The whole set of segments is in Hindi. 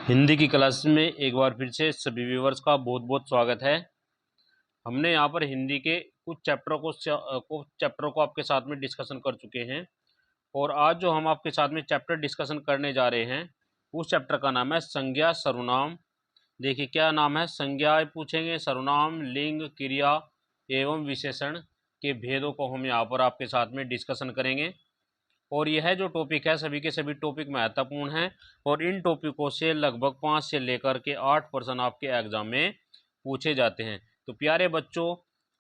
हिंदी की क्लास में एक बार फिर से सभी व्यूवर्स का बहुत बहुत स्वागत है। हमने यहाँ पर हिंदी के कुछ चैप्टरों को आपके साथ में डिस्कशन कर चुके हैं और आज जो हम आपके साथ में चैप्टर डिस्कशन करने जा रहे हैं उस चैप्टर का नाम है संज्ञा सर्वनाम। देखिए क्या नाम है, संज्ञा पूछेंगे, सर्वनाम, लिंग, क्रिया एवं विशेषण के भेदों को हम यहाँ पर आपके साथ में डिस्कशन करेंगे। और यह जो टॉपिक है सभी के सभी टॉपिक महत्वपूर्ण हैं और इन टॉपिकों से लगभग 5 से लेकर के 8 प्रश्न आपके एग्जाम में पूछे जाते हैं। तो प्यारे बच्चों,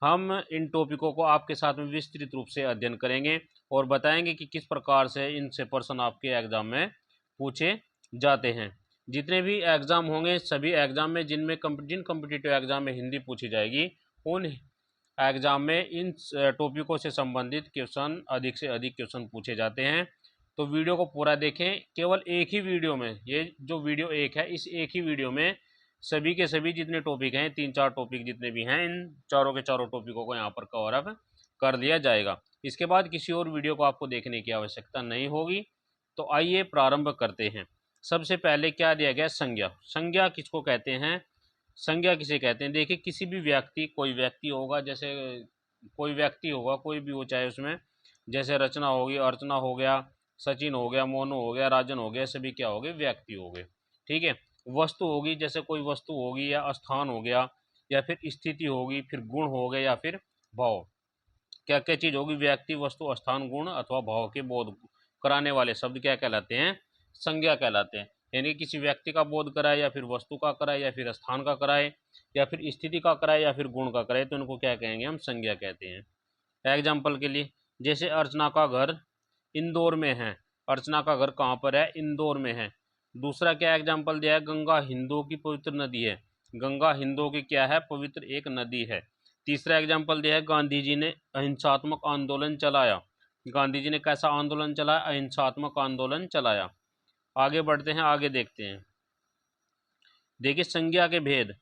हम इन टॉपिकों को आपके साथ में विस्तृत रूप से अध्ययन करेंगे और बताएंगे कि किस प्रकार से इनसे प्रश्न आपके एग्जाम में पूछे जाते हैं। जितने भी एग्ज़ाम होंगे सभी एग्ज़ाम में जिन कम्पिटिटिव एग्ज़ाम में हिंदी पूछी जाएगी उन एग्जाम में इन टॉपिकों से संबंधित क्वेश्चन अधिक से अधिक क्वेश्चन पूछे जाते हैं। तो वीडियो को पूरा देखें। केवल एक ही वीडियो में, ये जो वीडियो एक है, इस एक ही वीडियो में सभी के सभी जितने टॉपिक हैं, 3-4 टॉपिक जितने भी हैं, इन चारों के चारों टॉपिकों को यहाँ पर कवर अप कर लिया जाएगा। इसके बाद किसी और वीडियो को आपको देखने की आवश्यकता नहीं होगी। तो आइए प्रारंभ करते हैं। सबसे पहले क्या दिया गया, संज्ञा। संज्ञा किसको कहते हैं, संज्ञा किसे कहते हैं? देखिए किसी भी व्यक्ति, कोई व्यक्ति होगा, जैसे कोई व्यक्ति होगा, कोई भी हो, चाहे उसमें जैसे रचना होगी, अर्चना हो गया, सचिन हो गया, मोनू हो गया, राजन हो गया, सभी क्या हो गए, व्यक्ति हो गए। ठीक है। वस्तु होगी, जैसे कोई वस्तु होगी, या स्थान हो गया, या फिर स्थिति होगी, फिर गुण हो गए, या फिर भाव। क्या क्या चीज होगी, व्यक्ति, वस्तु, स्थान, गुण अथवा भाव के बोध कराने वाले शब्द क्या कहलाते हैं, संज्ञा कहलाते हैं। यानी किसी व्यक्ति का बोध कराए, या फिर वस्तु का कराए, या फिर स्थान का कराए, या फिर स्थिति का कराए, या फिर गुण का कराए, तो इनको क्या कहेंगे, हम संज्ञा कहते हैं। एग्जाम्पल के लिए, जैसे अर्चना का घर इंदौर में है। अर्चना का घर कहाँ पर है, इंदौर में है। दूसरा क्या एग्जाम्पल दिया है, गंगा हिंदुओं की पवित्र नदी है। गंगा हिंदुओं की क्या है, पवित्र एक नदी है। तीसरा एग्जाम्पल दिया है, गांधी जी ने अहिंसात्मक आंदोलन चलाया। गांधी जी ने कैसा आंदोलन चलाया, अहिंसात्मक आंदोलन चलाया। आगे बढ़ते हैं, आगे देखते हैं। देखिए संज्ञा के भेद,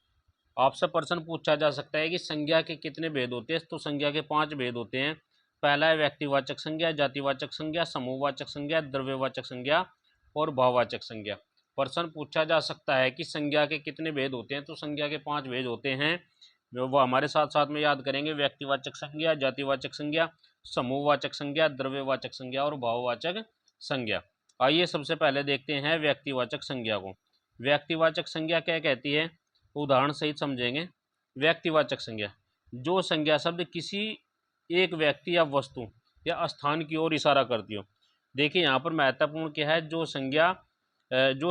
आपसे प्रश्न पूछा जा सकता है कि संज्ञा के कितने भेद होते हैं। तो संज्ञा के 5 भेद होते हैं। पहला है व्यक्तिवाचक संज्ञा, जातिवाचक संज्ञा, समूहवाचक संज्ञा, द्रव्यवाचक संज्ञा और भाववाचक संज्ञा। प्रश्न पूछा जा सकता है कि संज्ञा के कितने भेद होते हैं। तो संज्ञा के 5 भेद होते हैं, वो हमारे साथ साथ में याद करेंगे। व्यक्तिवाचक संज्ञा, जातिवाचक संज्ञा, समूहवाचक संज्ञा, द्रव्यवाचक संज्ञा और भाववाचक संज्ञा। आइए सबसे पहले देखते हैं व्यक्तिवाचक संज्ञा को। व्यक्तिवाचक संज्ञा क्या कहती है, उदाहरण सहित समझेंगे। व्यक्तिवाचक संज्ञा, जो संज्ञा शब्द किसी एक व्यक्ति या वस्तु या स्थान की ओर इशारा करती हो। देखिए यहाँ पर महत्वपूर्ण क्या है, जो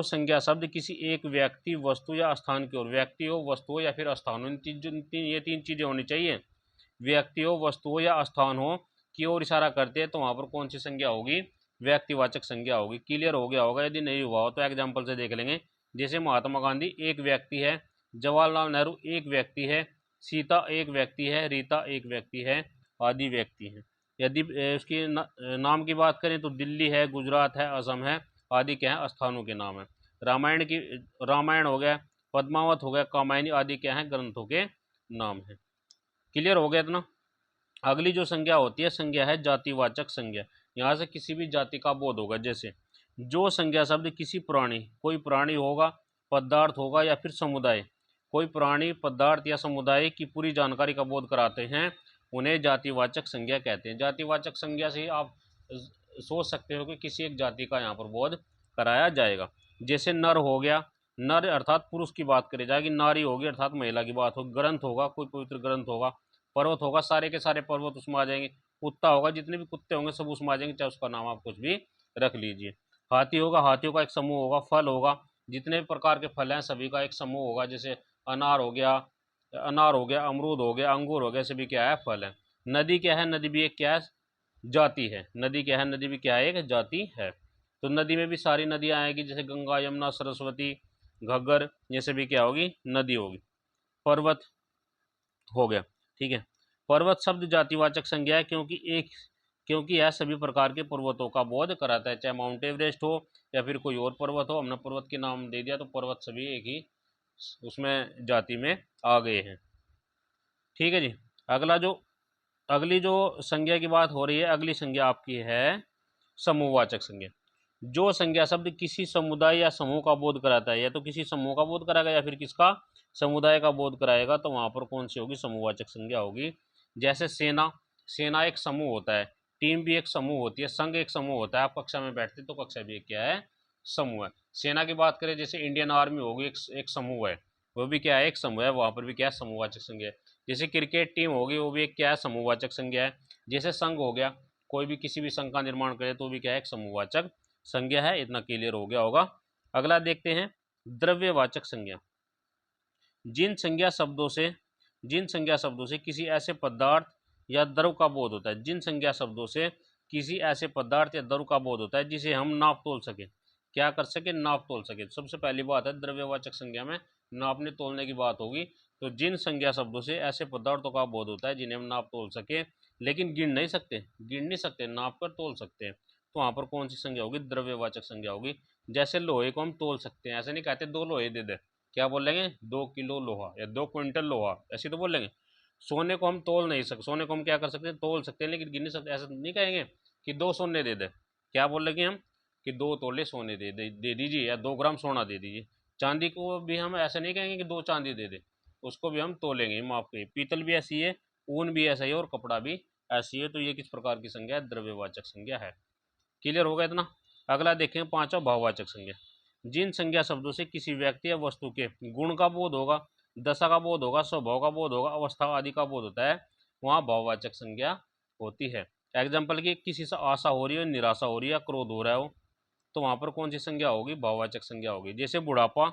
संज्ञा शब्द किसी एक व्यक्ति, वस्तु या स्थान की ओर, व्यक्ति हो, वस्तु हो या फिर स्थान हो, ये तीन चीजें होनी चाहिए। व्यक्ति हो, वस्तु हो या स्थान हो की ओर इशारा करते हैं, तो वहां पर कौन सी संज्ञा होगी, व्यक्तिवाचक संज्ञा होगी। क्लियर हो गया होगा। यदि नहीं हुआ हो तो एग्जाम्पल से देख लेंगे। जैसे महात्मा गांधी एक व्यक्ति है, जवाहरलाल नेहरू एक व्यक्ति है, सीता एक व्यक्ति है, रीता एक व्यक्ति है, आदि व्यक्ति हैं। यदि उसकी नाम की बात करें तो दिल्ली है, गुजरात है, असम है, आदि क्या है, स्थानों के नाम है। रामायण हो गया, पद्मावत हो गया, कामायनी आदि क्या है, ग्रंथों के नाम है। क्लियर हो गया इतना। अगली जो संज्ञा होती है, संज्ञा है जातिवाचक संज्ञा। यहाँ से किसी भी जाति का बोध होगा। जैसे जो संज्ञा शब्द किसी प्राणी, कोई प्राणी होगा, पदार्थ होगा या फिर समुदाय, कोई प्राणी, पदार्थ या समुदाय की पूरी जानकारी का बोध कराते हैं, उन्हें जातिवाचक संज्ञा कहते हैं। जातिवाचक संज्ञा से ही आप सोच सकते हो कि किसी एक जाति का यहाँ पर बोध कराया जाएगा। जैसे नर हो गया, नर अर्थात पुरुष की बात करी जाएगी, नारी होगी अर्थात महिला की बात होगी। ग्रंथ होगा, कोई पवित्र ग्रंथ होगा। पर्वत होगा, सारे के सारे पर्वत उसमें आ जाएंगे। कुत्ता होगा, जितने भी कुत्ते होंगे सब उसमें आ जाएंगे, चाहे उसका नाम आप कुछ भी रख लीजिए। हाथी होगा, हाथियों का एक समूह होगा। फल होगा, जितने प्रकार के फल हैं सभी का एक समूह होगा। जैसे अनार हो गया, अमरूद हो गया, अंगूर हो गया, सभी क्या है, फल है। नदी क्या है, नदी भी एक क्या है, जाति है। नदी क्या है, नदी भी क्या है, एक जाति है। तो नदी में भी सारी नदियां आएगी, जैसे गंगा, यमुना, सरस्वती, घग्गर, ये सभी क्या होगी, नदी होगी। पर्वत हो गया, ठीक है। पर्वत शब्द जातिवाचक संज्ञा है, क्योंकि यह सभी प्रकार के पर्वतों का बोध कराता है। चाहे माउंट एवरेस्ट हो या फिर कोई और पर्वत हो, हमने पर्वत के नाम दे दिया तो पर्वत सभी एक ही उसमें जाति में आ गए हैं। ठीक है जी। अगली जो संज्ञा की बात हो रही है, अगली संज्ञा आपकी है समूहवाचक संज्ञा। जो संज्ञा शब्द किसी समुदाय या समूह का बोध कराता है, या तो किसी समूह का बोध कराएगा या फिर किसका, समुदाय का बोध कराएगा, तो वहां पर कौन सी होगी, समूहवाचक संज्ञा होगी। जैसे सेना, सेना एक समूह होता है, टीम भी एक समूह होती है, संघ एक समूह होता है। आप कक्षा में बैठते तो कक्षा भी एक क्या है, समूह है। सेना की बात करें, जैसे इंडियन आर्मी होगी, एक समूह है, वो भी क्या है, एक समूह है, वहां पर भी क्या है, समूहवाचक संज्ञा है। जैसे क्रिकेट टीम होगी, वो भी एक क्या है, समूहवाचक संज्ञा है। जैसे संघ हो गया, कोई भी किसी भी संघ का निर्माण करे तो भी क्या है, एक समूहवाचक संज्ञा है। इतना क्लियर हो गया होगा। अगला देखते हैं, द्रव्यवाचक संज्ञा। जिन संज्ञा शब्दों से किसी ऐसे पदार्थ या द्रव का बोध होता है, जिन संज्ञा शब्दों से किसी ऐसे पदार्थ या द्रव का बोध होता है जिसे हम नाप तोल सके, क्या कर सके, नाप तोल सके। सबसे पहली बात है, द्रव्यवाचक संज्ञा में नापने तोलने की बात होगी। तो जिन संज्ञा शब्दों से ऐसे पदार्थों का बोध होता है जिन्हें हम नाप तोल सके, लेकिन गिन नहीं सकते, नाप कर तोल सकते हैं, तो वहां पर कौन सी संज्ञा होगी, द्रव्यवाचक संज्ञा होगी। जैसे लोहे को हम तोल सकते हैं, ऐसे नहीं कहते 2 लोहे दे दे, क्या बोलेंगे, 2 किलो लोहा या 2 क्विंटल लोहा, ऐसे तो बोलेंगे। सोने को हम तोल नहीं सकते, सोने को हम क्या कर सकते हैं, तोल सकते हैं, लेकिन गिन नहीं सकते। ऐसा नहीं कहेंगे कि 2 सोने दे दे, क्या बोलेंगे हम, कि 2 तोले सोने दे दीजिए, या 2 ग्राम सोना दे दीजिए। चांदी को भी हम ऐसा नहीं कहेंगे कि 2 चांदी दे दे, उसको भी हम तोलेंगे, माप के। पीतल भी ऐसी है, ऊन भी ऐसा ही है, और कपड़ा भी ऐसी है। तो ये किस प्रकार की संज्ञा है, द्रव्यवाचक संज्ञा है। क्लियर होगा इतना। अगला देखें, पांचवा, भाववाचक संज्ञा। जिन संज्ञा शब्दों से किसी व्यक्ति या वस्तु के गुण का बोध होगा, दशा का बोध होगा, स्वभाव का बोध होगा, अवस्था आदि का बोध होता है, वहां भाववाचक संज्ञा होती है। एग्जाम्पल की, किसी से आशा हो रही है, निराशा हो रही है, क्रोध हो रहा हो, तो वहां पर कौन सी संज्ञा होगी, भाववाचक संज्ञा होगी। जैसे बुढ़ापा,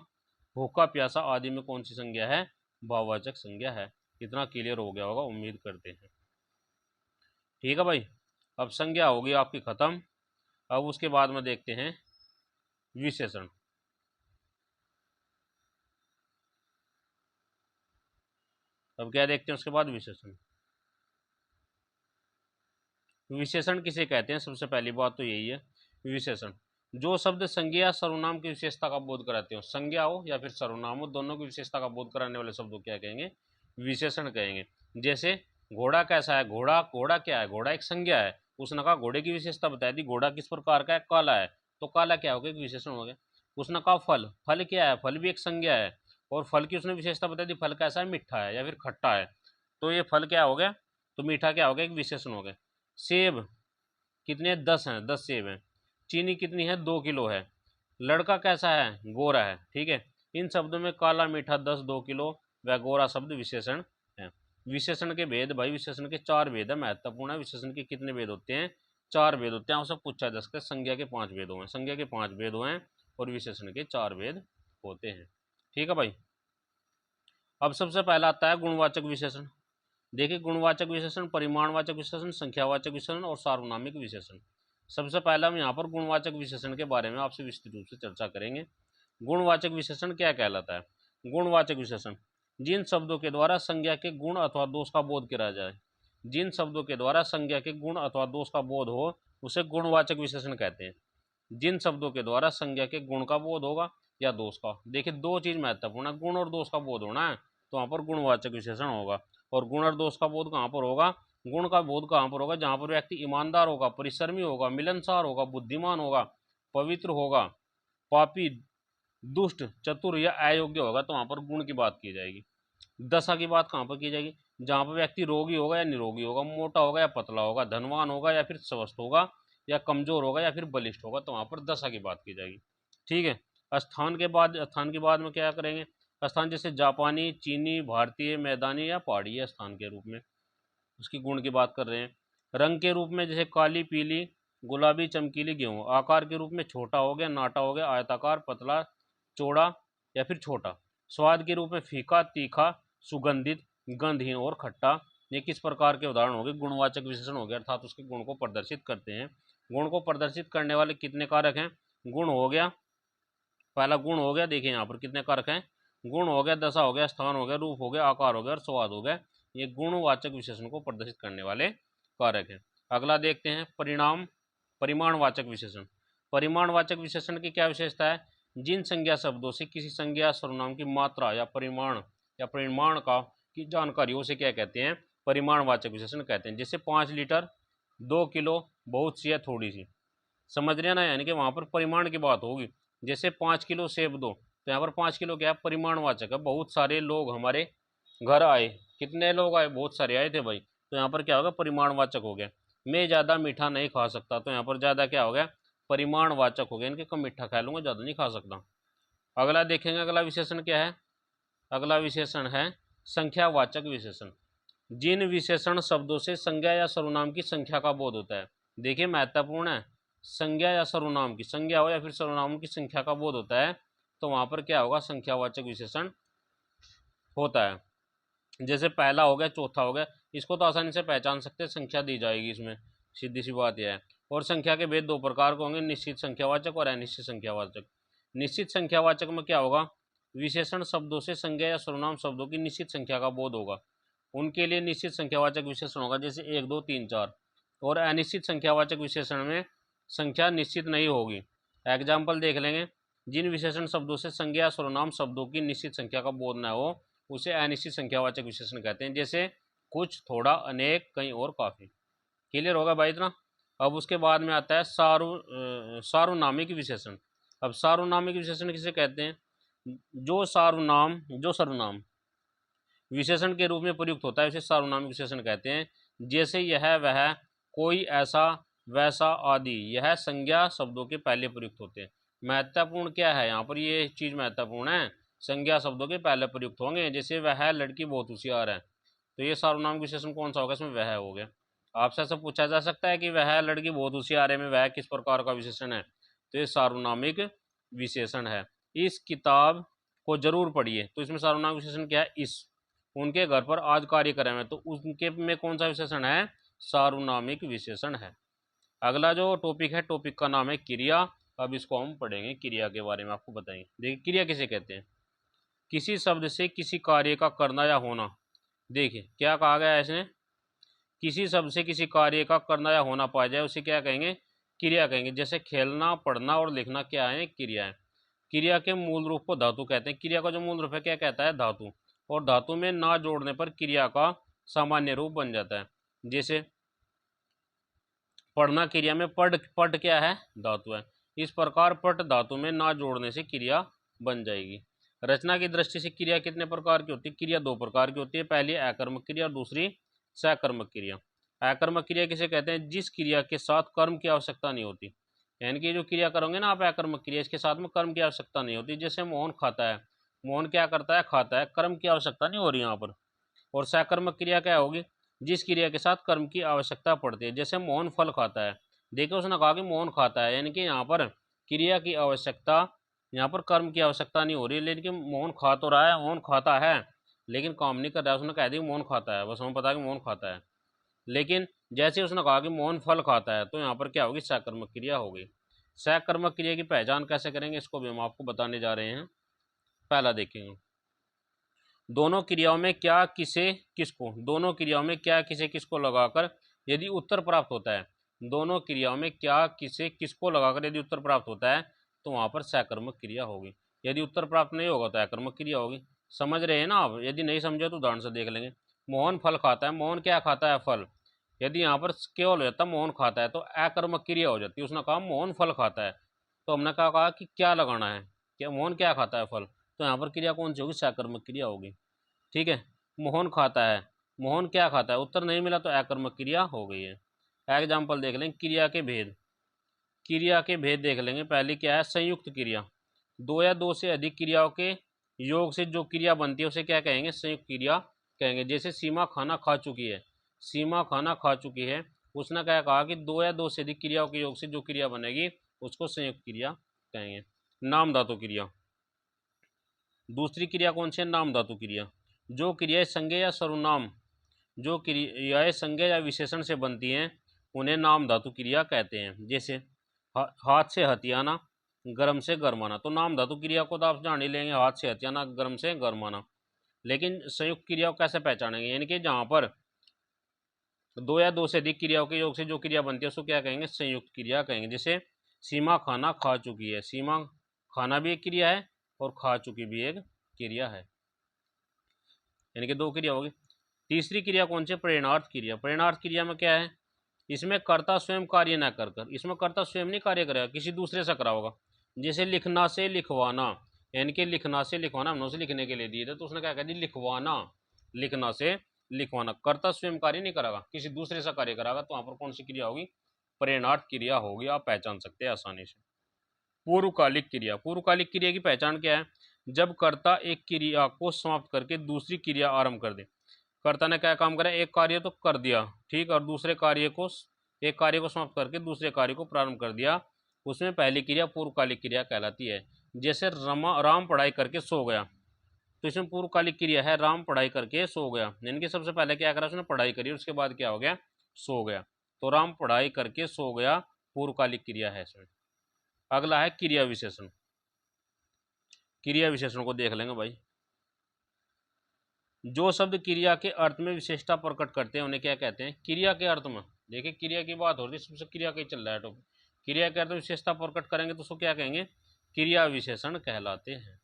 भूखा प्यासा आदि में कौन सी संज्ञा है, भाववाचक संज्ञा है। इतना क्लियर हो गया होगा, उम्मीद करते हैं। ठीक है भाई, अब संज्ञा होगी आपकी खत्म। अब उसके बाद में देखते हैं विशेषण। अब क्या देखते हैं उसके बाद, विशेषण। विशेषण किसे कहते हैं, सबसे पहली बात तो यही है, विशेषण जो शब्द संज्ञा या सर्वनाम की विशेषता का बोध कराते हो, संज्ञा हो या फिर सर्वनाम हो, दोनों की विशेषता का बोध कराने वाले शब्द को क्या कहेंगे, विशेषण कहेंगे। जैसे घोड़ा कैसा है, घोड़ा, घोड़ा क्या है, घोड़ा एक संज्ञा है। उसने कहा घोड़े की विशेषता बता दी, घोड़ा किस प्रकार का है, काला है, तो काला क्या हो गया, एक विशेषण हो गया। उसने कहा फल, फल क्या है, फल भी एक संज्ञा है, और फल की उसने विशेषता बता दी, फल कैसा है, मीठा है या फिर खट्टा है, तो ये फल क्या हो गया, तो मीठा क्या हो गया, एक विशेषण हो गया। सेब कितने, 10 हैं, 10 सेब हैं। चीनी कितनी है, 2 किलो है। लड़का कैसा है, गोरा है। ठीक है, इन शब्दों में काला, मीठा, 10, 2 किलो व गोरा शब्द विशेषण है। विशेषण के भेद, भाई विशेषण के 4 भेद है, महत्वपूर्ण है। विशेषण के कितने भेद होते हैं, 4 भेद होते हैं। आपसे पूछा जा सकता है, संज्ञा के 5 भेद हुए, संज्ञा के 5 भेद हुए हैं और विशेषण के 4 भेद होते हैं। ठीक है भाई, अब सबसे पहला आता है गुणवाचक विशेषण। देखिए, गुणवाचक विशेषण, परिमाणवाचक विशेषण, संख्यावाचक विशेषण और सार्वनामिक विशेषण। सबसे पहला हम यहाँ पर गुणवाचक विशेषण के बारे में आपसे विस्तृत रूप से चर्चा करेंगे। गुणवाचक विशेषण क्या कहलाता है, गुणवाचक विशेषण जिन शब्दों के द्वारा संज्ञा के गुण अथवा दोष का बोध किया जाए, जिन शब्दों के द्वारा संज्ञा के गुण अथवा दोष का बोध हो, उसे गुणवाचक विशेषण कहते हैं। जिन शब्दों के द्वारा संज्ञा के गुण का बोध होगा या दोष का, देखिए 2 चीज महत्वपूर्ण है, गुण और दोष का बोध होना है, तो वहां पर गुणवाचक विशेषण होगा। और गुण और दोष का बोध कहाँ पर होगा, गुण का बोध कहाँ पर होगा, जहां पर व्यक्ति ईमानदार होगा, परिश्रमी होगा, मिलनसार होगा, बुद्धिमान होगा, पवित्र होगा, पापी, दुष्ट, चतुर या अयोग्य होगा, तो वहां पर गुण की बात की जाएगी। दशा की बात कहाँ पर की जाएगी, जहां पर व्यक्ति रोगी होगा या निरोगी होगा, मोटा होगा या पतला होगा, धनवान होगा या फिर स्वस्थ होगा, या कमजोर होगा या फिर बलिष्ठ होगा, तो वहां पर दशा की बात की जाएगी। ठीक है, स्थान के बाद में क्या करेंगे, स्थान जैसे जापानी, चीनी, भारतीय, मैदानी या पहाड़ी स्थान के रूप में, उसकी गुण की बात कर रहे हैं। रंग के रूप में जैसे काली, पीली, गुलाबी, चमकीली, गेहूं। आकार के रूप में छोटा हो गया, नाटा हो गया, आयताकार, पतला, चौड़ा या फिर छोटा। स्वाद के रूप में फीका, तीखा, सुगंधित, गंधहीन और खट्टा। ये किस प्रकार के उदाहरण हो गए, गुणवाचक विशेषण हो गया, अर्थात उसके गुण को प्रदर्शित करते हैं। गुण को प्रदर्शित करने वाले कितने कारक हैं, गुण हो गया, पहला गुण हो गया, देखिए यहाँ पर कितने कारक हैं, गुण हो गया, दशा हो गया, स्थान हो गया, रूप हो गया, आकार हो गया और स्वाद हो गया। ये गुणवाचक विशेषण को प्रदर्शित करने वाले कारक हैं। अगला देखते हैं परिमाणवाचक विशेषण। परिमाणवाचक विशेषण की क्या विशेषता है, जिन संज्ञा शब्दों से किसी संज्ञा सर्वनाम की मात्रा या परिमाण का की जानकारी, उसे क्या कहते हैं, परिमाणवाचक विशेषण कहते हैं। जैसे 5 लीटर, 2 किलो, बहुत सी या थोड़ी सी। समझ रहे हैं ना, यानी कि वहाँ पर परिमाण की बात होगी। जैसे 5 किलो सेब दो, तो यहाँ पर 5 किलो क्या है, परिमाणवाचक है। बहुत सारे लोग हमारे घर आए, कितने लोग आए, बहुत सारे आए थे भाई, तो यहाँ पर क्या होगा, परिमाणवाचक हो गया। मैं ज़्यादा मीठा नहीं खा सकता, तो यहाँ पर ज़्यादा क्या हो गया, परिमाणवाचक हो गया, इनके कम मीठा खा लूँगा, ज़्यादा नहीं खा सकता। अगला देखेंगे, अगला विशेषण क्या है, अगला विशेषण है संख्यावाचक विशेषण। जिन विशेषण शब्दों से संज्ञा या सर्वनाम की संख्या का बोध होता है, देखिए महत्वपूर्ण है, संज्ञा या सर्वनाम की, संज्ञा हो या फिर सर्वनाम की संख्या का बोध होता है, तो वहां पर क्या होगा, संख्यावाचक विशेषण होता है। जैसे पहला हो गया, चौथा हो गया, इसको तो आसानी से पहचान सकते हैं, संख्या दी जाएगी इसमें, सीधी सी बात यह है। और संख्या के भेद दो प्रकार के होंगे, निश्चित संख्यावाचक और अनिश्चित संख्यावाचक। निश्चित संख्यावाचक में क्या होगा, विशेषण शब्दों से संज्ञा या सर्वनाम शब्दों की निश्चित संख्या का बोध होगा, उनके लिए निश्चित संख्यावाचक विशेषण होगा, जैसे 1 2 3 4। और अनिश्चित संख्यावाचक विशेषण में संख्या निश्चित नहीं होगी। एग्जाम्पल देख लेंगे, जिन विशेषण शब्दों से संज्ञा या सर्वनाम शब्दों की निश्चित संख्या का बोध न हो, उसे अनिश्चित संख्यावाचक विशेषण कहते हैं। जैसे कुछ, थोड़ा, अनेक, कई और काफी। क्लियर होगा भाई इतना। अब उसके बाद में आता है सार्वनामिक विशेषण। अब सार्वनामिक विशेषण किसे कहते हैं, जो सर्वनाम विशेषण के रूप में प्रयुक्त होता है, उसे सार्वनामिक विशेषण कहते हैं। जैसे यह, वह, कोई, ऐसा, वैसा आदि, यह संज्ञा शब्दों के पहले प्रयुक्त होते हैं। महत्वपूर्ण क्या है यहाँ पर, ये चीज महत्वपूर्ण है, संज्ञा शब्दों के पहले प्रयुक्त होंगे। जैसे वह लड़की बहुत होशियार है, तो ये सार्वनामिक विशेषण कौन सा होगा, इसमें वह हो गया। आपसे ऐसा पूछा जा सकता है कि वह लड़की बहुत होशियार है में वह किस प्रकार का विशेषण है, तो ये सार्वनामिक विशेषण है। इस किताब को जरूर पढ़िए, तो इसमें सार्वनामिक विशेषण क्या है, इस, उनके घर पर आज कार्यक्रम है, तो उनके में कौन सा विशेषण है, सार्वनामिक विशेषण है। अगला जो टॉपिक है, टॉपिक का नाम है क्रिया। अब इसको हम पढ़ेंगे, क्रिया के बारे में आपको बताएंगे। देखिए क्रिया किसे कहते हैं, किसी शब्द से किसी कार्य का करना या होना। देखिए क्या कहा गया है इसने, किसी शब्द से किसी कार्य का करना या होना पाया जाए उसे क्या कहेंगे, क्रिया कहेंगे। जैसे खेलना, पढ़ना और लिखना क्या है, क्रिया है। क्रिया के मूल रूप को धातु कहते हैं। क्रिया का जो मूल रूप है क्या कहता है, धातु। और धातु में ना जोड़ने पर क्रिया का सामान्य रूप बन जाता है। जैसे पढ़ना क्रिया में पढ़, पढ़ क्या है, धातु है। इस प्रकार पट धातु में ना जोड़ने से क्रिया बन जाएगी। रचना की दृष्टि से क्रिया कितने प्रकार की होती है, क्रिया दो प्रकार की होती है, पहली अकर्मक क्रिया और दूसरी सकर्मक क्रिया। अकर्मक क्रिया किसे कहते हैं, जिस क्रिया के साथ कर्म की आवश्यकता नहीं होती, यानी कि जो क्रिया करोगे ना आप अकर्मक क्रिया, इसके साथ में कर्म की आवश्यकता नहीं होती। जैसे मोहन खाता है, मोहन क्या करता है, खाता है, कर्म की आवश्यकता नहीं हो रही यहाँ पर। और सकर्मक क्रिया क्या होगी, जिस क्रिया के साथ कर्म की आवश्यकता पड़ती है। जैसे मोहन फल खाता है, देखो उसने कहा कि मोहन खाता है, यानी कि यहाँ पर क्रिया की आवश्यकता, यहाँ पर कर्म की आवश्यकता नहीं हो रही, लेकिन मोहन खा तो रहा है, मोहन खाता है लेकिन काम नहीं कर रहा है। उसने कह दिया मोहन खाता है, बस हमें पता है कि मोहन खाता है। लेकिन जैसे उसने कहा कि मोहन फल खाता है, तो यहाँ पर क्या होगी, सकर्मक क्रिया होगी। सकर्मक क्रिया की पहचान कैसे करेंगे, इसको भी हम आपको बताने जा रहे हैं। पहला देखेंगे, दोनों क्रियाओं में क्या किसे किसको, दोनों क्रियाओं में क्या किसे किसको लगाकर यदि उत्तर प्राप्त होता है, दोनों क्रियाओं में क्या किसे किसको लगाकर यदि उत्तर प्राप्त होता है, तो वहां पर सकर्मक क्रिया होगी। यदि उत्तर प्राप्त नहीं होगा तो अकर्मक क्रिया होगी। समझ रहे हैं ना आप, यदि नहीं समझे तो उदाहरण से देख लेंगे। मोहन फल खाता है, मोहन क्या खाता है, फल। यदि यहाँ पर केवल हो जाता मोहन खाता है तो अकर्मक क्रिया हो जाती है। उसने कहा मोहन फल खाता है, तो हमने कहा कि क्या लगाना है, क्या मोहन क्या खाता है, फल, तो यहाँ पर क्रिया कौन सी होगी, सकर्मक क्रिया होगी। ठीक है, मोहन खाता है, मोहन क्या खाता है, उत्तर नहीं मिला तो अकर्मक क्रिया हो गई है। एग्जाम्पल देख लेंगे, क्रिया के भेद, क्रिया के भेद देख लेंगे। पहली क्या है, संयुक्त क्रिया। दो या दो से अधिक क्रियाओं के योग से जो क्रिया बनती है उसे क्या कहेंगे, संयुक्त क्रिया कहेंगे। जैसे सीमा खाना खा चुकी है, सीमा खाना खा चुकी है, उसने क्या कहा कि दो या दो से अधिक क्रियाओं के योग से जो क्रिया बनेगी उसको संयुक्त क्रिया कहेंगे। नाम धातु क्रिया, दूसरी क्रिया कौन सी है, नाम धातु क्रिया। जो क्रियाएं संज्ञा या सर्वनाम, जो क्रियाएं संज्ञा या विशेषण से बनती हैं उन्हें नाम धातु क्रिया कहते हैं। जैसे हाथ से हथियाना, गर्म से गरमाना, तो नाम धातु क्रिया को तो आप जान ही लेंगे, हाथ से हथियाना, गर्म से गरमाना। लेकिन संयुक्त क्रिया को कैसे पहचानेंगे, यानी कि जहां पर दो या दो से अधिक क्रियाओं के योग से जो क्रिया बनती है उसको क्या कहेंगे, संयुक्त क्रिया कहेंगे। जैसे सीमा खाना खा चुकी है, सीमा खाना भी एक क्रिया है और खा चुकी भी एक क्रिया है, यानी कि दो क्रिया होगी। तीसरी क्रिया कौन सी, प्रेरणार्थ क्रिया। प्रेरणार्थ क्रिया में क्या है, इसमें कर्ता स्वयं कार्य ना कर कर, इसमें कर्ता स्वयं नहीं कार्य करेगा, किसी दूसरे से करा होगा। जैसे लिखना से लिखवाना, यानी कि लिखना से लिखवाना हमने उसे लिखने के लिए दिए थे, तो उसने क्या कह दिया, लिखवाना, लिखना से लिखवाना। कर्ता स्वयं कार्य नहीं करागा, किसी दूसरे से कार्य करागा, तो वहां पर कौन सी क्रिया होगी, प्रेरणार्थ क्रिया होगी। आप पहचान सकते हैं आसानी से। पूर्वकालिक क्रिया, पूर्वकालिक क्रिया की पहचान क्या है, जब कर्ता एक क्रिया को समाप्त करके दूसरी क्रिया आरंभ कर दे। कर्ता ने क्या काम करा, एक कार्य तो कर दिया, ठीक, और दूसरे कार्य को, एक कार्य को समाप्त करके दूसरे कार्य को प्रारंभ कर दिया, उसमें पहली क्रिया पूर्वकालिक क्रिया कहलाती है। जैसे राम पढ़ाई करके सो गया, तो इसमें पूर्वकालिक क्रिया है, राम पढ़ाई करके सो गया, यानी कि सबसे पहले क्या करा, उसने पढ़ाई करी, उसके बाद क्या हो गया, सो गया। तो राम पढ़ाई करके सो गया, पूर्वकालिक क्रिया है इसमें। अगला है क्रिया विशेषण। क्रिया विशेषण को देख लेंगे भाई। जो शब्द क्रिया के अर्थ में विशेषता प्रकट करते हैं उन्हें क्या कहते हैं, क्रिया के अर्थ में। देखिए क्रिया की बात हो रही है, सबसे क्रिया का ही चल रहा है टॉपिक। क्रिया के अर्थ में विशेषता प्रकट करेंगे तो उसको क्या कहेंगे, क्रिया विशेषण कहलाते हैं।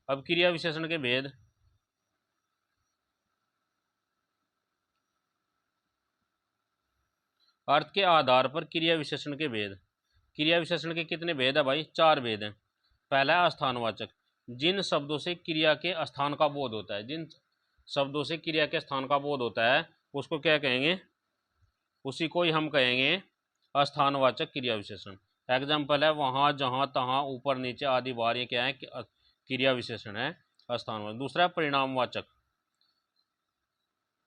अब क्रिया विशेषण के भेद, अर्थ के आधार पर क्रिया विशेषण के भेद। क्रिया विशेषण के कितने भेद है भाई, 4 भेद हैं। पहला है स्थानवाचक, जिन शब्दों से क्रिया के स्थान का बोध होता है, जिन शब्दों से क्रिया के स्थान का बोध होता है उसको क्या कहेंगे, उसी को ही हम कहेंगे स्थानवाचक क्रिया विशेषण। एग्जाम्पल है वहाँ, जहाँ, तहाँ, ऊपर, नीचे आदि बार, ये क्या है, क्रिया विशेषण है स्थानवाचक। दूसरा परिणामवाचक,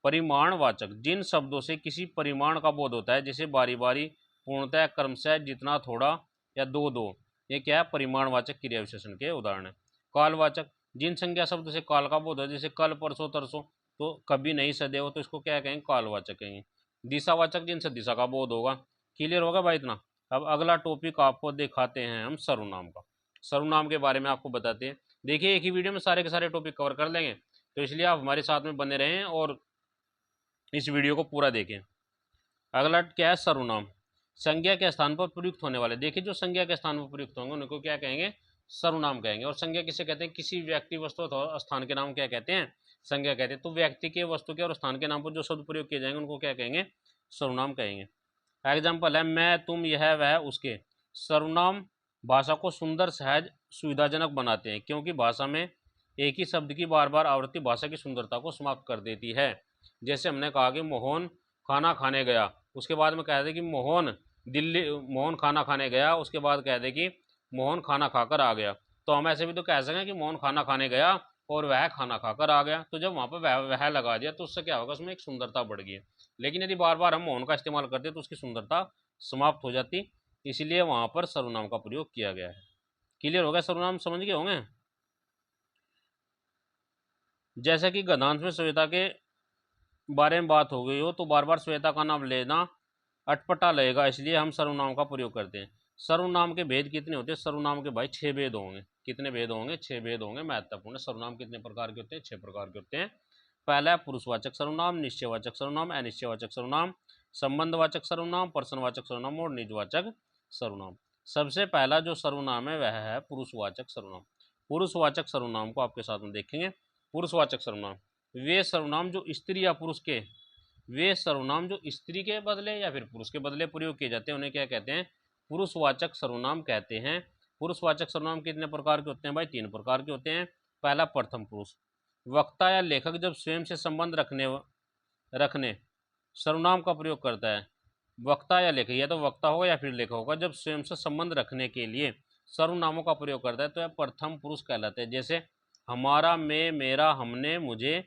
परिमाणवाचक, जिन शब्दों से किसी परिमाण का बोध होता है, जैसे बारी बारी, पूर्णतः, क्रमशः, जितना, थोड़ा, या दो दो, ये क्या है, परिमाणवाचक क्रिया विशेषण के उदाहरण है। कालवाचक, जिन संज्ञा शब्द से काल का बोध है, जैसे कल, परसों, तरसों, तो कभी नहीं, सदैव, तो इसको क्या कहेंगे, कालवाचक कहेंगे। दिशावाचक, जिनसे दिशा का बोध होगा। क्लियर होगा भाई इतना। अब अगला टॉपिक आपको दिखाते हैं हम सर्वनाम का। सर्वनाम के बारे में आपको बताते हैं। देखिए एक ही वीडियो में सारे के सारे टॉपिक कवर कर लेंगे, तो इसलिए आप हमारे साथ में बने रहें और इस वीडियो को पूरा देखें। अगला क्या है, सर्वनाम, संज्ञा के स्थान पर प्रयुक्त होने वाले। देखिए जो संज्ञा के स्थान पर प्रयुक्त होंगे उनको क्या कहेंगे, सर्वनाम कहेंगे। और संज्ञा किसे कहते हैं, किसी व्यक्ति, वस्तु अथवा स्थान के नाम क्या कहते हैं, संज्ञा कहते हैं। तो व्यक्ति के, वस्तु के और स्थान के नाम पर जो शब्द प्रयोग किए जाएंगे उनको क्या कहेंगे, सर्वनाम कहेंगे। एग्जाम्पल है मैं, तुम, यह, वह, उसके। सर्वनाम भाषा को सुंदर, सहज, सुविधाजनक बनाते हैं, क्योंकि भाषा में एक ही शब्द की बार बार आवृत्ति भाषा की सुंदरता को समाप्त कर देती है। जैसे हमने कहा कि मोहन खाना खाने गया, उसके बाद में कह दे कि मोहन खाना खाने गया, उसके बाद कह दे कि मोहन खाना खाकर आ गया। तो हम ऐसे भी तो कह सकें कि मोहन खाना खाने गया और वह खाना खाकर आ गया। तो जब वहाँ पर वह लगा दिया तो उससे क्या होगा, उसमें एक सुंदरता बढ़ गई। लेकिन यदि बार बार हम मोहन का इस्तेमाल करते तो उसकी सुंदरता समाप्त हो जाती, इसलिए वहाँ पर सर्वनाम का प्रयोग किया गया है। क्लियर हो गया, सर्वनाम समझ गए होंगे। जैसे कि गद्यांश में श्वेता के बारे में बात हो गई हो तो बार बार श्वेता का नाम लेना अटपटा लगेगा, इसलिए हम सर्वनाम का प्रयोग करते हैं। सर्वनाम के भेद कितने होते हैं, सर्वनाम के भाई 6 भेद होंगे। कितने भेद होंगे, 6 भेद होंगे, महत्वपूर्ण। सर्वनाम कितने प्रकार के होते हैं, 6 प्रकार के होते हैं। पहला है पुरुषवाचक सर्वनाम, निश्चयवाचक सर्वनाम, अनिश्चयवाचक सर्वनाम, संबंधवाचक सर्वनाम, प्रश्नवाचक सर्वनाम और निजवाचक सर्वनाम। सबसे पहला जो सर्वनाम है वह है पुरुषवाचक सर्वनाम। पुरुषवाचक सर्वनाम को आपके साथ में देखेंगे। पुरुषवाचक सर्वनाम वे सर्वनाम जो स्त्री या पुरुष के, वे सर्वनाम जो स्त्री के बदले या फिर पुरुष के बदले प्रयोग किए जाते हैं उन्हें क्या कहते हैं, पुरुषवाचक सर्वनाम कहते हैं। पुरुषवाचक सर्वनाम कितने प्रकार के होते हैं भाई, 3 प्रकार के होते हैं। पहला प्रथम पुरुष, वक्ता या लेखक जब स्वयं से संबंध रखने सर्वनाम का प्रयोग करता है। वक्ता या लेखक, या तो वक्ता होगा या फिर लेखक होगा, जब स्वयं से संबंध रखने के लिए सर्वनामों का प्रयोग करता है तो यह प्रथम पुरुष कहलाते हैं। जैसे हमारा, मैं, मेरा, हमने, मुझे,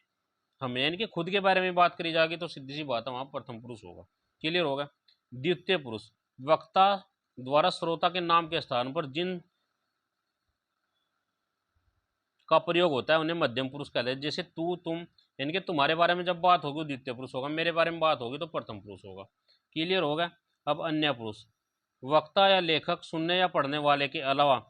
हम, यानी कि खुद के बारे में बात करी जाएगी तो सीधी सी बात है वहाँ प्रथम पुरुष होगा। क्लियर होगा। द्वितीय पुरुष, वक्ता द्वारा श्रोता के नाम के स्थान पर जिन का प्रयोग होता है उन्हें मध्यम पुरुष कहते हैं। जैसे तू, तुम, यानी कि तुम्हारे बारे में जब बात होगी द्वितीय पुरुष होगा, मेरे बारे में बात होगी तो प्रथम पुरुष होगा। क्लियर होगा। अब अन्य पुरुष, वक्ता या लेखक सुनने या पढ़ने वाले के अलावा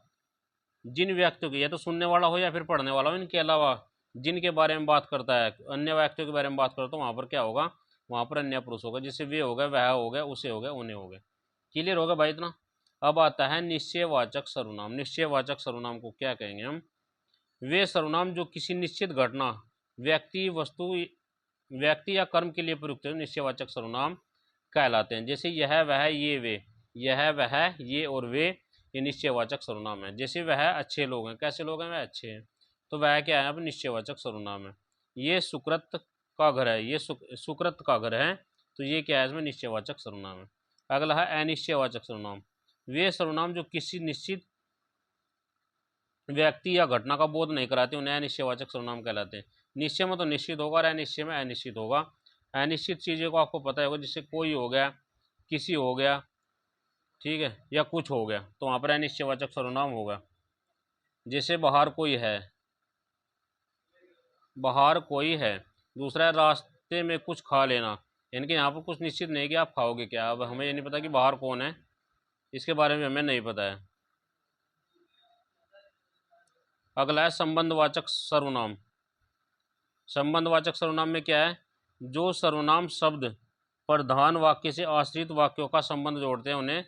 जिन व्यक्तियों की, या तो सुनने वाला हो या फिर पढ़ने वाला हो, इनके अलावा जिनके बारे में बात करता है, अन्य व्यक्तियों के बारे में बात करता है, तो वहाँ पर क्या होगा, वहाँ पर अन्य पुरुष होगा। जैसे वे हो गए, वह हो गया, उसे हो गया, उन्हें हो गया। क्लियर होगा भाई इतना। अब आता है निश्चयवाचक सर्वनाम। निश्चयवाचक सर्वनाम को क्या कहेंगे हम, वे सर्वनाम जो किसी निश्चित घटना, व्यक्ति, वस्तु, व्यक्ति या कर्म के लिए प्रयुक्त है, निश्चयवाचक सर्वनाम कहलाते हैं। जैसे यह, वह, ये, वे, यह, वह, ये और वे, ये निश्चयवाचक सर्वनाम है। जैसे वह अच्छे लोग हैं, कैसे लोग हैं, वह अच्छे हैं, तो वह क्या है, अब निश्चयवाचक सर्वनाम है। ये सुकृत का घर है, ये सुकृत का घर है, तो ये क्या है, इसमें निश्चयवाचक सर्वनाम है। अगला है अनिश्चयवाचक सर्वनाम। वे सर्वनाम जो किसी निश्चित व्यक्ति या घटना का बोध नहीं कराते उन्हें अनिश्चयवाचक सर्वनाम कहलाते हैं। निश्चय में तो निश्चित होगा और अनिश्चय में अनिश्चित होगा। अनिश्चित चीज़ों को आपको पता होगा, जैसे कोई हो गया, किसी हो गया, ठीक है, या कुछ हो गया, तो वहाँ पर अनिश्चयवाचक सर्वनाम होगा। जैसे बाहर कोई है, बाहर कोई है। दूसरा, रास्ते में कुछ खा लेना, यानी कि यहाँ पर कुछ निश्चित नहीं कि आप खाओगे क्या। अब हमें ये नहीं पता कि बाहर कौन है, इसके बारे में हमें नहीं पता है। अगला है संबंधवाचक सर्वनाम। संबंधवाचक सर्वनाम में क्या है, जो सर्वनाम शब्द प्रधान वाक्य से आश्रित वाक्यों का संबंध जोड़ते हैं उन्हें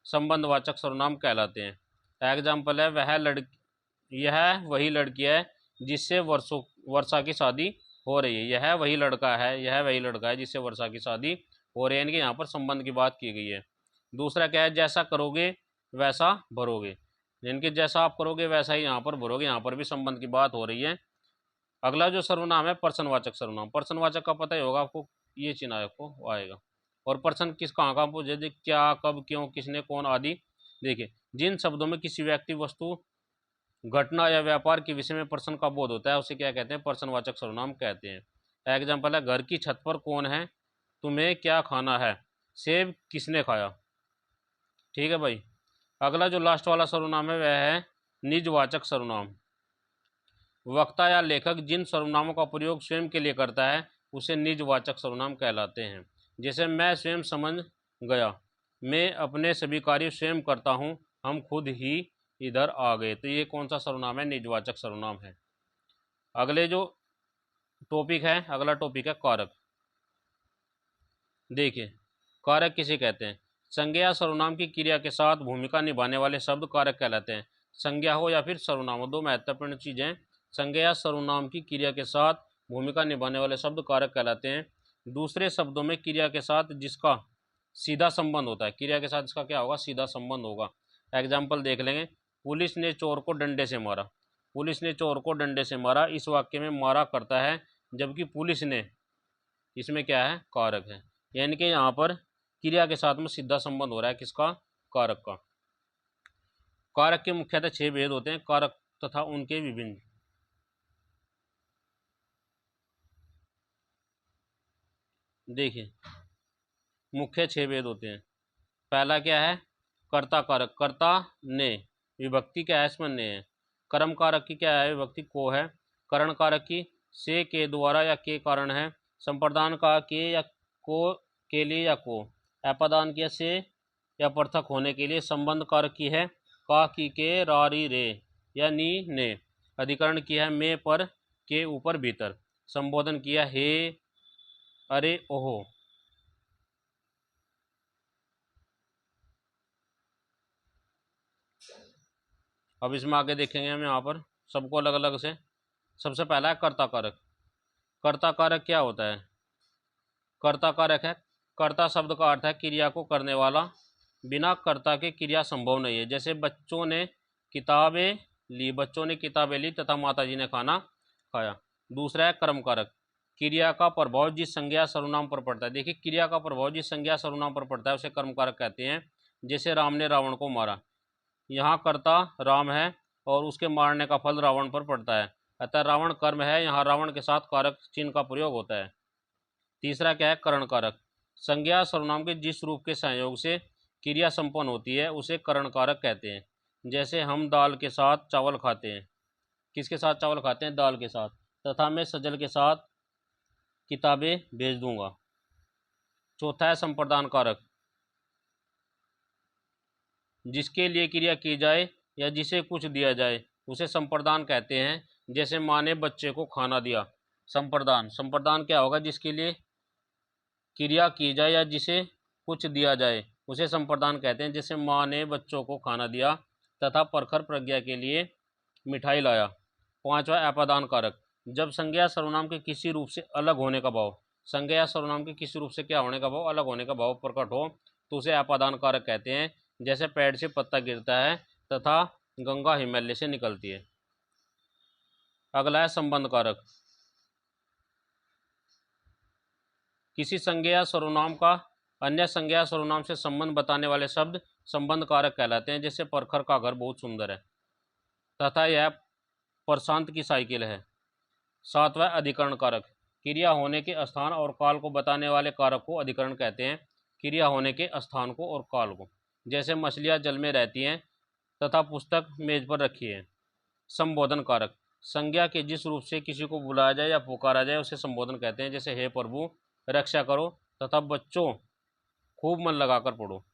संबंधवाचक सर्वनाम कहलाते हैं। एग्जाम्पल है, यह वही लड़की है जिससे वर्षा की शादी हो रही है। यह वही लड़का है, यह वही लड़का है जिससे वर्षा की शादी हो रही है, यानी कि यहाँ पर संबंध की बात की गई है। दूसरा क्या है, जैसा करोगे वैसा भरोगे, यानी कि जैसा आप करोगे वैसा ही यहाँ पर भरोगे, यहाँ पर भी संबंध की बात हो रही है। अगला जो सर्वनाम है प्रश्नवाचक सर्वनाम। प्रश्नवाचक का पता ही होगा आपको, ये चिन्ह आपको आएगा। और प्रश्न किस कहाँ का पूछे, क्या, कब, क्यों, किसने, कौन आदि। देखिए, जिन शब्दों में किसी व्यक्ति, वस्तु, घटना या व्यापार के विषय में प्रश्न का बोध होता है उसे क्या कहते हैं, प्रश्नवाचक सर्वनाम कहते हैं। एग्जाम्पल है, घर की छत पर कौन है, तुम्हें क्या खाना है, सेब किसने खाया। ठीक है भाई। अगला जो लास्ट वाला सर्वनाम है वह है निजवाचक सर्वनाम। वक्ता या लेखक जिन सर्वनामों का प्रयोग स्वयं के लिए करता है उसे निजवाचक सर्वनाम कहलाते हैं। जैसे मैं स्वयं समझ गया, मैं अपने सभी कार्य स्वयं करता हूँ, हम खुद ही इधर आ गए, तो ये कौन सा सर्वनाम है, निजवाचक सर्वनाम है। अगले जो टॉपिक है, अगला टॉपिक है कारक। देखिए, कारक किसे कहते हैं, संज्ञा सर्वनाम की क्रिया के साथ भूमिका निभाने वाले शब्द कारक कहलाते हैं। संज्ञा हो या फिर सर्वनाम हो, दो महत्वपूर्ण चीजें। संज्ञा सर्वनाम की क्रिया के साथ भूमिका निभाने वाले शब्द कारक कहलाते हैं। दूसरे शब्दों में क्रिया के साथ जिसका सीधा संबंध होता है, क्रिया के साथ इसका क्या होगा, सीधा संबंध होगा। एग्जाम्पल देख लेंगे, पुलिस ने चोर को डंडे से मारा। पुलिस ने चोर को डंडे से मारा, इस वाक्य में मारा करता है, जबकि पुलिस ने, इसमें क्या है, कारक है, यानी कि यहाँ पर क्रिया के साथ में सीधा संबंध हो रहा है, किसका, कारक का। कारक के मुख्यतः 6 भेद होते हैं, कारक तथा उनके विभिन्न। देखिए, मुख्य 6 भेद होते हैं। पहला क्या है, कर्ता कारक, कर्ता ने, विभक्ति क्या है, इसमें ने है। कर्म कारक की क्या है, विभक्ति को है। करण कारक की से, के द्वारा या के कारण है। संप्रदान का के या को, के लिए या को। अपदान किया से या पृथक होने के लिए। संबंध कारक की है का, की, के, रारी, रे या नी, ने। अधिकरण किया है में, पर, के, ऊपर, भीतर। संबोधन किया हे, अरे, ओहो। अब इसमें आगे देखेंगे हम, यहाँ पर सबको अलग अलग से। सबसे पहला है कर्ता कारक। कर्ता कारक क्या होता है, कर्ता कारक है, कर्ता शब्द का अर्थ है क्रिया को करने वाला, बिना कर्ता के क्रिया संभव नहीं है। जैसे बच्चों ने किताबें ली, बच्चों ने किताबें ली तथा माताजी ने खाना खाया। दूसरा है कर्म कारक, क्रिया का प्रभाव जिस संज्ञा सर्वनाम पर पड़ता है। देखिए, क्रिया का प्रभाव जिस संज्ञा सर्वनाम पर पड़ता है उसे कर्म कारक कहते हैं। जैसे राम ने रावण को मारा, यहाँ कर्ता राम है और उसके मारने का फल रावण पर पड़ता है, अतः रावण कर्म है, यहाँ रावण के साथ कारक चिन्ह का प्रयोग होता है। तीसरा क्या है, करण कारक, संज्ञा सर्वनाम के जिस रूप के संयोग से क्रिया संपन्न होती है उसे करण कारक कहते हैं। जैसे हम दाल के साथ चावल खाते हैं, किसके साथ चावल खाते हैं, दाल के साथ। तथा मैं सजल के साथ किताबें भेज दूंगा। चौथा है संप्रदान कारक, जिसके लिए क्रिया की जाए या जिसे कुछ दिया जाए उसे संप्रदान कहते हैं। जैसे माँ ने बच्चे को खाना दिया। संप्रदान, संप्रदान क्या होगा, जिसके लिए क्रिया की जाए या जिसे कुछ दिया जाए उसे संप्रदान कहते हैं। जैसे माँ ने बच्चों को खाना दिया तथा प्रखर प्रज्ञा के लिए मिठाई लाया। पांचवा अपादान कारक, जब संज्ञा सर्वनाम के किसी रूप से अलग होने का भाव संज्ञा या सर्वनाम के किसी रूप से क्या होने का भाव, अलग होने का भाव प्रकट हो तो उसे अपादान कारक कहते हैं। जैसे पेड़ से पत्ता गिरता है तथा गंगा हिमालय से निकलती है। अगला है संबंध कारक। किसी संज्ञा या सर्वनाम का अन्य संज्ञा या सर्वनाम से संबंध बताने वाले शब्द संबंध कारक कहलाते हैं। जैसे प्रखर का घर बहुत सुंदर है तथा यह प्रशांत की साइकिल है। सातवां अधिकरण कारक। क्रिया होने के स्थान और काल को बताने वाले कारक को अधिकरण कहते हैं। क्रिया होने के स्थान को और काल को। जैसे मछलियां जल में रहती हैं तथा पुस्तक मेज पर रखी है। संबोधन कारक। संज्ञा के जिस रूप से किसी को बुलाया जाए या पुकारा जाए उसे संबोधन कहते हैं। जैसे हे प्रभु रक्षा करो तथा बच्चों खूब मन लगाकर पढ़ो।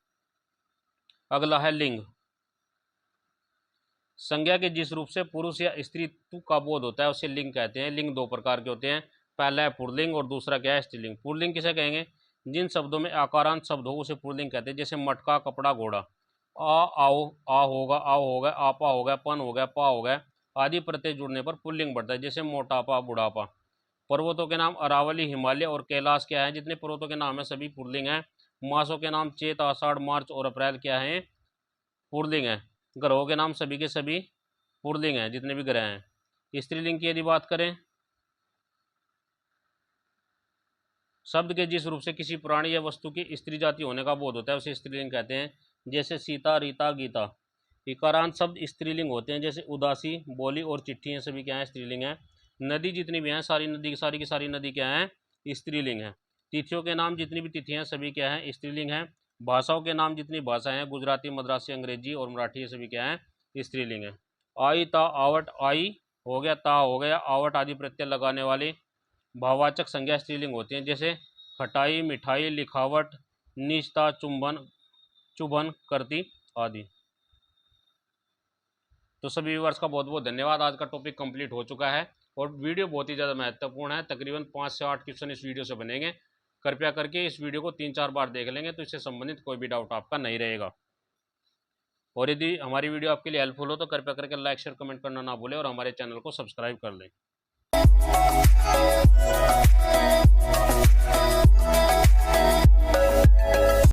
अगला है लिंग। संज्ञा के जिस रूप से पुरुष या स्त्रीत्व का बोध होता है उसे लिंग कहते हैं। लिंग दो प्रकार के होते हैं, पहला है पुल्लिंग और दूसरा क्या है स्त्रीलिंग। पुल्लिंग किसे कहेंगे? जिन शब्दों में आकारांत शब्द हो उसे पुल्लिंग कहते हैं। जैसे मटका, कपड़ा, घोड़ा। आओ, आ होगा, आओ हो गया, आपा हो गया, पन हो गया, पा हो गया आदि प्रत्यय जुड़ने पर पुल्लिंग बढ़ता है। जैसे मोटापा, बुढ़ापा। पर्वतों के नाम अरावली, हिमालय और कैलाश क्या है? जितने पर्वतों के नाम है सभी पुल्लिंग हैं। मासों के नाम चेत, आषाढ़, मार्च और अप्रैल क्या है? पुल्लिंग है। ग्रहों के नाम सभी के सभी पुल्लिंग हैं, जितने भी ग्रह हैं। स्त्रीलिंग की यदि बात करें, शब्द के जिस रूप से किसी प्राणी या वस्तु की स्त्री जाति होने का बोध होता है उसे स्त्रीलिंग कहते हैं। जैसे सीता, रीता, गीता। इकारांत शब्द स्त्रीलिंग होते हैं। जैसे उदासी, बोली और चिट्ठी हैं, सभी क्या है? स्त्रीलिंग है। नदी जितनी भी हैं सारी नदी, सारी की सारी नदी क्या है? स्त्रीलिंग है। तिथियों के नाम जितनी भी तिथि हैं सभी क्या है? स्त्रीलिंग है। भाषाओं के नाम जितनी भाषाएं हैं, गुजराती, मद्रासी, अंग्रेजी और मराठी, ये सभी क्या है? स्त्रीलिंग है। आई, ता, आवट। आई हो गया, ता हो गया, आवट आदि प्रत्यय लगाने वाली भाववाचक संज्ञा स्त्रीलिंग होती हैं। जैसे खटाई, मिठाई, लिखावट, निजता, चुंबन, चुभन, करती आदि। तो सभी व्यूअर्स का बहुत बहुत धन्यवाद। आज का टॉपिक कंप्लीट हो चुका है और वीडियो बहुत ही ज़्यादा महत्वपूर्ण है। तकरीबन 5 से 8 क्वेश्चन इस वीडियो से बनेंगे। कृपया करके इस वीडियो को 3-4 बार देख लेंगे तो इससे संबंधित कोई भी डाउट आपका नहीं रहेगा। और यदि हमारी वीडियो आपके लिए हेल्पफुल हो तो कृपया करके लाइक, शेयर, कमेंट करना ना भूलें और हमारे चैनल को सब्सक्राइब कर लें।